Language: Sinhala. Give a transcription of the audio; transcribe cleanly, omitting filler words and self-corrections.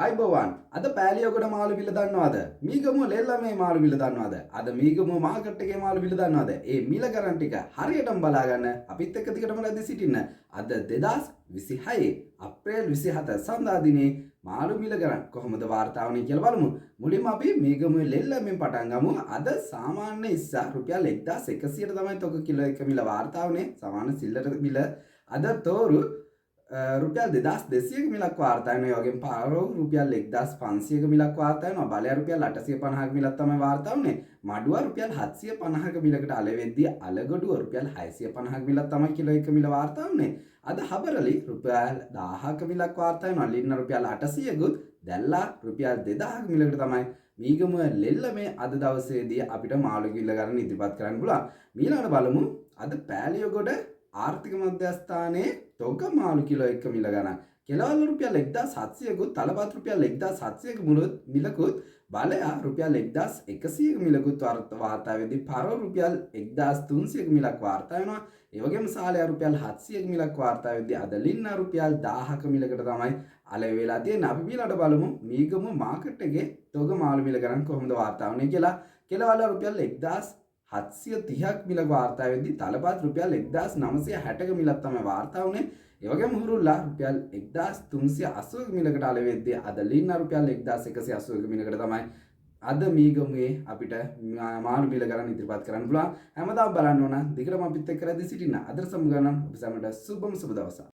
අයිබෝවන් අද පෑලියගොඩ මාළු මිල දන්නවද? මීගමුව ලෙල්ලමේ මාළු මිල දන්නවද? අද මීගමුව මාකට් එකේ මාළු මිල දන්නවද? ඒ මිල ගණන් ටික හරියටම බලා ගන්න අපිත් එක්ක දිගටම රැඳී සිටින්න. අද 2026 අප්‍රේල් 27 සඳහා දිනේ මාළු මිල ගණන් කොහොමද වාර්තා වුනේ කියලා බලමු. මුලින්ම අපි මීගමුවේ ලෙල්ලමෙන් පටන් ගමු. අද සාමාන්‍ය ඉස්සා රුපියල් 1100ට තමයි තොග කිලෝ එක මිල වාර්තා වුනේ. සමාන සිල්ලර මිල. අද තෝරු රුපියල් 2200ක මිලක් වාර්තා වෙනවා. ඒ වගේම පාරෝ රුපියල් 1500ක මිලක් වාර්තා වෙනවා. බලය රුපියල් 850ක මිලක් තමයි වාර්තා වුනේ. මඩුව රුපියල් 750ක මිලකට අලෙවෙද්දී අලගොඩුව රුපියල් 650ක මිලක් තමයි කිලෝ එක මිල වාර්තා වුනේ. අද හබරලි රුපියල් 1000ක මිලක් වාර්තා වෙනවා. ලින්න රුපියල් 800කුත් දැල්ලා රුපියල් 2000ක මිලකට තමයි මීගමුව ලෙල්ලමේ අද දවසේදී අපිට මාළු කිල්ල ගන්න ඉදිරිපත් කරන්න පුළුවන්. ඊළඟට බලමු අද පෑලියගොඩ ආර්ථික මධ්‍යස්ථානයේ තොග මාළු කිලෝ එක මිල ගණන්. කෙලවල රුපියල් 1700කුත් තලපත් රුපියල් 1700ක මිලකුත් බලය රුපියල් 1100ක මිලකුත් වාර්තා වෙද්දී පරෝ රුපියල් 1300ක මිලක් වාර්තා වෙනවා. ඒ වගේම සාලය රුපියල් 700ක මිලක් වාර්තා වෙද්දී අද ලින්න රුපියල් 1000ක මිලකට තමයි අලෙවි වෙලා තියෙන්නේ. අපි ඊළඟට බලමු මීගමුව මාකට් එකේ තොග මාළු මිල ගණන් කොහොමද වාර්තා වුනේ කියලා. කෙලවල රුපියල් 1730ක් මිල වාර්තා වෙද්දී තලපත් රුපියල් 1960ක මිලක් තමයි වාර්තා වුනේ. ඒ වගේම හුරුල්ලා රුපියල් 1380ක මිලකට අලෙවෙද්දී අද ලින්න රුපියල් 1180ක මිලකට තමයි අද මීගමුවේ අපිට මාළු මිල ගණන් ඉදිරිපත් කරන්න පුළුවන්. හැමදාම බලන්න ඕන දිගටම අපිත් එක්ක රැඳී සිටින්න. අදට සමු ගණන් ඔබ සැමට සුබම සුබ දවසක්.